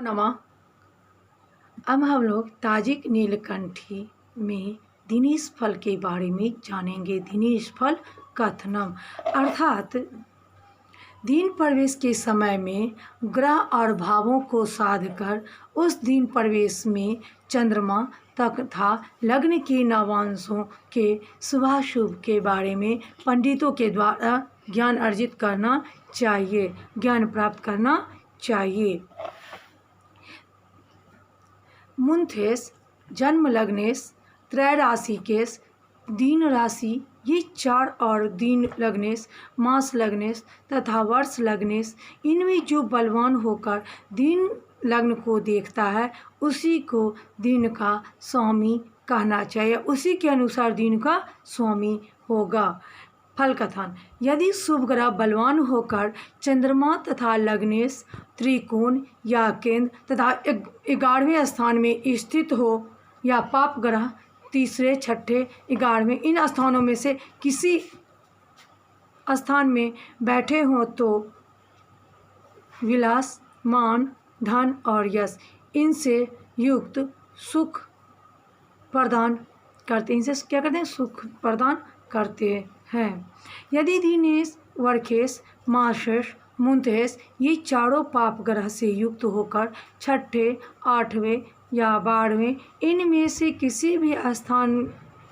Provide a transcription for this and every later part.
नमः। अब हम लोग ताजिक नीलकंठी में दिनेश फल के बारे में जानेंगे। दिनेश फल कथनम अर्थात दिन प्रवेश के समय में ग्रह और भावों को साध कर उस दिन प्रवेश में चंद्रमा तथा लग्न के नवांशों के शुभाशुभ के बारे में पंडितों के द्वारा ज्ञान अर्जित करना चाहिए, ज्ञान प्राप्त करना चाहिए। मुंथेस, जन्म लग्नेश, त्रय राशिकेश, दीन राशि, ये चार और दीन लग्नेश, मास लग्नेश तथा वर्ष लग्नेश, इनमें जो बलवान होकर दीन लग्न को देखता है उसी को दिन का स्वामी कहना चाहिए, उसी के अनुसार दिन का स्वामी होगा। फल कथन, यदि शुभ ग्रह बलवान होकर चंद्रमा तथा लग्नेश, त्रिकोण या केंद्र तथा 11वें स्थान में स्थित हो या पाप ग्रह तीसरे, छठे, 11वें इन स्थानों में से किसी स्थान में बैठे हों तो विलास, मान, धन और यश इनसे युक्त सुख प्रदान करते, इनसे क्या करते हैं? सुख प्रदान करते हैं। यदि दिनेश, वर्खेश, मासेश, मुंथेश ये चारों पाप ग्रह से युक्त होकर छठे, 8वें या 12वें इनमें से किसी भी स्थान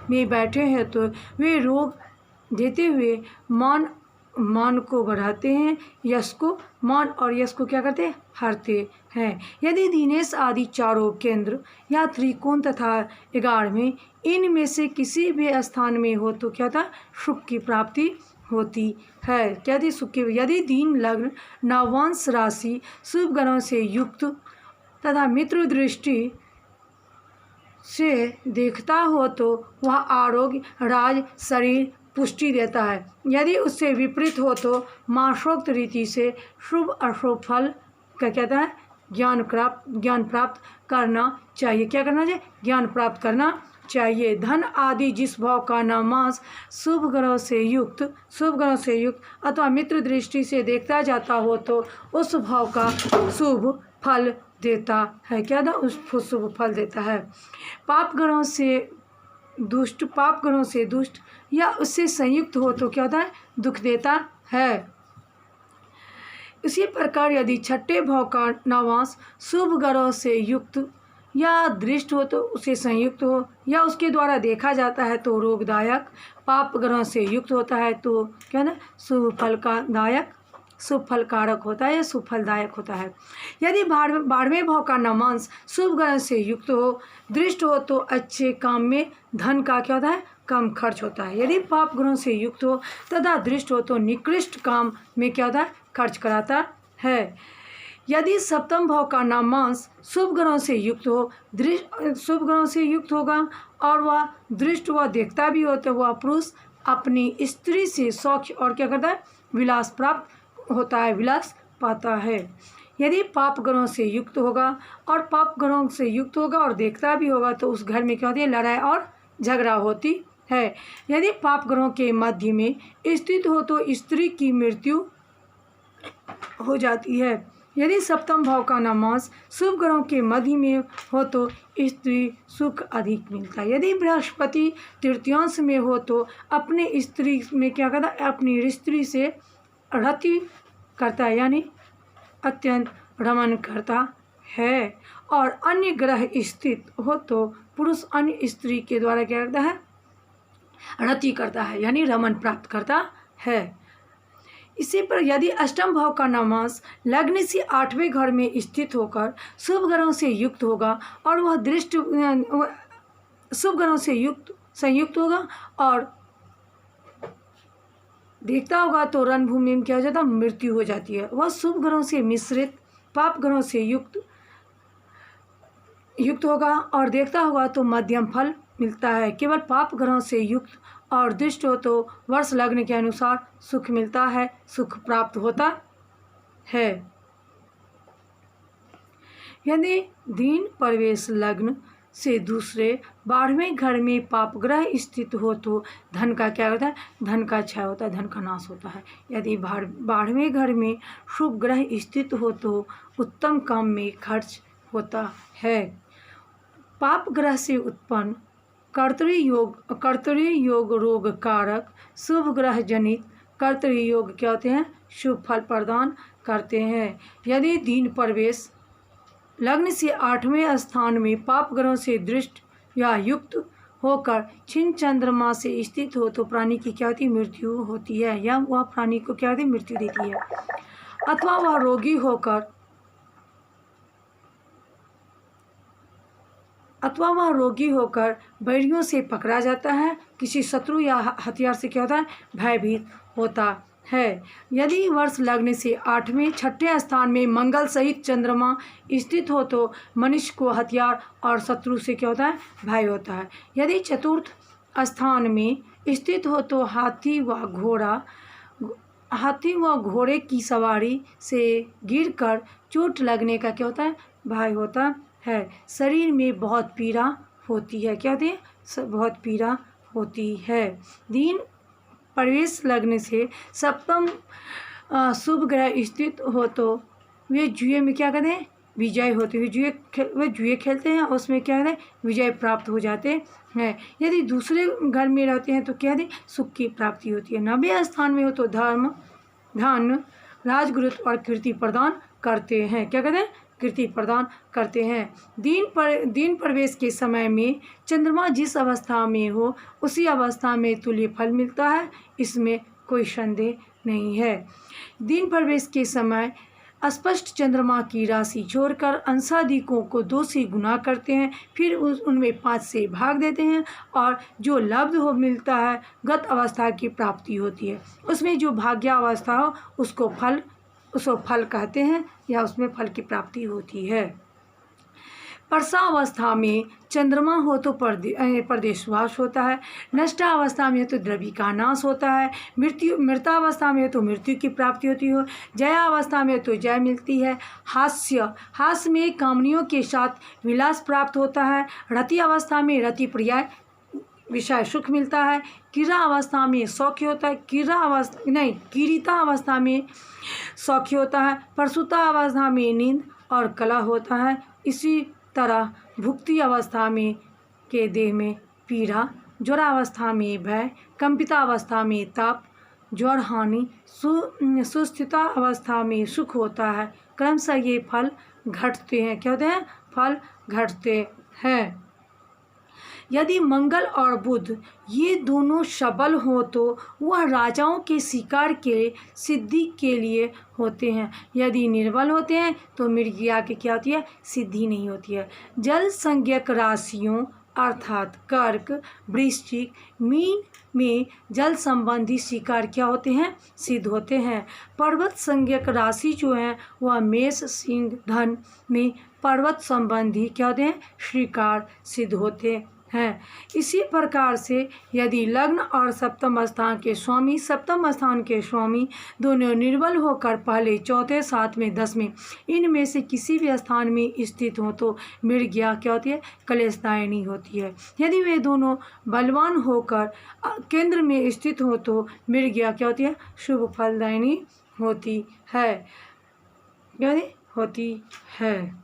में बैठे हैं तो वे रोग देते हुए मान को बढ़ाते हैं, यश को मान और यश को क्या करते हैं? हरते हैं। यदि दिनेश आदि चारों केंद्र या त्रिकोण तथा 11वें इनमें से किसी भी स्थान में हो तो क्या था? सुख की प्राप्ति होती है। यदि सुख की, यदि दीन लग्न नवांश राशि शुभ ग्रहों से युक्त तथा मित्र दृष्टि से देखता हो तो वह आरोग्य, राज, शरीर, पुष्टि देता है। यदि उससे विपरीत हो तो मासोक्त रीति से शुभ अशुभ फल क्या कहता है? ज्ञान प्राप्त करना चाहिए। क्या करना चाहिए? ज्ञान प्राप्त करना चाहिए। धन आदि जिस भाव का नमास शुभ ग्रह से युक्त अथवा मित्र दृष्टि से देखता जाता हो तो उस भाव का शुभ फल देता है। क्या था? उस शुभ फल देता है। पाप ग्रहों से दुष्ट या उससे संयुक्त हो तो क्या होता है? दुख देता है। इसी प्रकार यदि छठे भाव का नवांश शुभ ग्रहों से युक्त या दृष्ट हो तो उसे संयुक्त हो या उसके द्वारा देखा जाता है तो रोगदायक, पाप ग्रहों से युक्त होता है तो क्या ना? शुभ फल का दायक, शुभ फलकारक होता है या शुभ फलदायक होता है। यदि 12वें भाव का नवांश शुभ ग्रह से युक्त हो, दृष्ट हो तो अच्छे काम में धन का क्या होता है? कम खर्च होता है। यदि पाप ग्रहों से युक्त हो तथा दृष्ट हो तो निकृष्ट काम में क्या होता है? खर्च कराता है। यदि सप्तम भाव का नवांश शुभ ग्रहों से युक्त हो, शुभ ग्रहों से युक्त होगा और वह दृष्ट व देखता भी हो तो वह पुरुष अपनी स्त्री से सौख्य और क्या करता है? विलास प्राप्त होता है, विलास पाता है। यदि पाप ग्रहों से युक्त होगा और देखता भी होगा तो उस घर में क्या होती है? लड़ाई और झगड़ा होती है। यदि पाप ग्रहों के मध्य में स्थित हो तो स्त्री की मृत्यु हो जाती है। यदि सप्तम भाव का नवांश शुभ ग्रहों के मध्य में हो तो स्त्री सुख अधिक मिलता है। यदि बृहस्पति तृतीयांश में हो तो अपने स्त्री में क्या करता है? अपनी स्त्री से रति करता है, यानी अत्यंत रमन करता है। और अन्य ग्रह स्थित हो तो पुरुष अन्य स्त्री के द्वारा क्या करता है? रति करता है, यानी रमन प्राप्त करता है। इसी पर यदि अष्टम भाव का नवांश लग्न से 8वें घर में स्थित होकर शुभ ग्रहों से युक्त होगा और वह दृष्ट शुभ ग्रहों से संयुक्त होगा और देखता होगा तो रणभूमि में क्या हो जाता है? मृत्यु हो जाती है। वह शुभ ग्रहों से मिश्रित पाप ग्रहों से युक्त होगा और देखता होगा तो मध्यम फल मिलता है। केवल पाप ग्रहों से युक्त और दृष्ट हो तो वर्ष लग्न के अनुसार सुख मिलता है, सुख प्राप्त होता है। यदि दीन प्रवेश लग्न से दूसरे 12वें घर में पाप ग्रह स्थित हो तो धन का क्या होता है, धन का क्षय होता है, धन का नाश होता है। यदि 12वें घर में शुभ ग्रह स्थित हो तो उत्तम काम में खर्च होता है। पाप ग्रह से उत्पन्न कर्तृयोग रोग कारक, शुभ ग्रह जनित कर्तृयोग क्या होते हैं, शुभ फल प्रदान करते हैं। यदि दिन प्रवेश लग्न से 8वें स्थान में पाप ग्रहों से दृष्ट या युक्त होकर छिन्न चंद्रमा से स्थित हो तो प्राणी की क्या होती है, मृत्यु होती है, या वह प्राणी को क्या होती है, मृत्यु देती है। अथवा वह रोगी होकर बैरियों से पकड़ा जाता है, किसी शत्रु या हथियार से क्या होता है, भयभीत होता है। यदि वर्ष लग्न से 6ठे स्थान में मंगल सहित चंद्रमा स्थित हो तो मनुष्य को हथियार और शत्रु से क्या होता है, भय होता है। यदि चतुर्थ स्थान में स्थित हो तो हाथी व घोड़े की सवारी से गिरकर चोट लगने का क्या होता है, भय होता है। शरीर में बहुत पीड़ा होती है, क्या होती है, बहुत पीड़ा होती है। दिन प्रवेश लग्न से सप्तम शुभ ग्रह स्थित हो तो वे जुए में क्या कहते हैं, विजय होते हैं। वे जुए खेलते हैं, उसमें क्या कहते हैं, विजय प्राप्त हो जाते हैं। यदि दूसरे घर में रहते हैं तो क्या कहते हैं, सुख की प्राप्ति होती है। 9वें स्थान में हो तो धन राजगुरुत्व और कीर्ति प्रदान करते हैं, क्या कहते हैं, कीर्ति प्रदान करते हैं। दिन प्रवेश के समय में चंद्रमा जिस अवस्था में हो उसी अवस्था में तुल्य फल मिलता है, इसमें कोई संदेह नहीं है। दिन प्रवेश के समय स्पष्ट चंद्रमा की राशि छोड़कर अंशादिकों को 2 से गुना करते हैं, फिर उनमें 5 से भाग देते हैं और जो लब्ध हो मिलता है गत अवस्था की प्राप्ति होती है। उसमें जो भाग्यावस्था हो उसको फल कहते हैं या उसमें फल की प्राप्ति होती है। परसावस्था में चंद्रमा हो तो प्रदेशवास होता है, नष्टावस्था में तो द्रव्य का नाश होता है, मृतावस्था में तो मृत्यु की प्राप्ति होती है, जयावस्था में तो जय मिलती है, हास्य में कामनियों के साथ विलास प्राप्त होता है, रति अवस्था में रति प्रिय विषय सुख मिलता है, किरा अवस्था में सौख्य होता है, किरीता अवस्था में सौख्य होता है, प्रसूता अवस्था में नींद और कला होता है। इसी तरह भुक्ति अवस्था में के देह में पीड़ा, ज्वरावस्था में भय, कंपिता अवस्था में ताप, ज्वर हानि, सुस्थिता अवस्था में सुख होता है। क्रमशः ये फल घटते हैं, क्या होते हैं, फल घटते हैं। यदि मंगल और बुध ये दोनों सबल हो तो वह राजाओं के शिकार के सिद्धि के लिए होते हैं, यदि निर्बल होते हैं तो मृगया की क्या होती है, सिद्धि नहीं होती है। जल संज्ञक राशियों अर्थात कर्क, वृश्चिक, मीन में जल संबंधी शिकार क्या होते हैं, सिद्ध होते हैं। पर्वत संज्ञक राशि जो है वह मेष, सिंह, धन में पर्वत संबंधी क्या होते हैं, शिकार सिद्ध होते हैं। इसी प्रकार से यदि लग्न और सप्तम स्थान के स्वामी दोनों निर्बल होकर पहले, चौथे, 7वें, 10वें इनमें से किसी भी स्थान में स्थित हो तो मृगया क्या होती है, कलेशदायिनी होती है। यदि वे दोनों बलवान होकर केंद्र में स्थित हो तो मृगया क्या होती है, शुभ फलदायिनी होती है, होती है।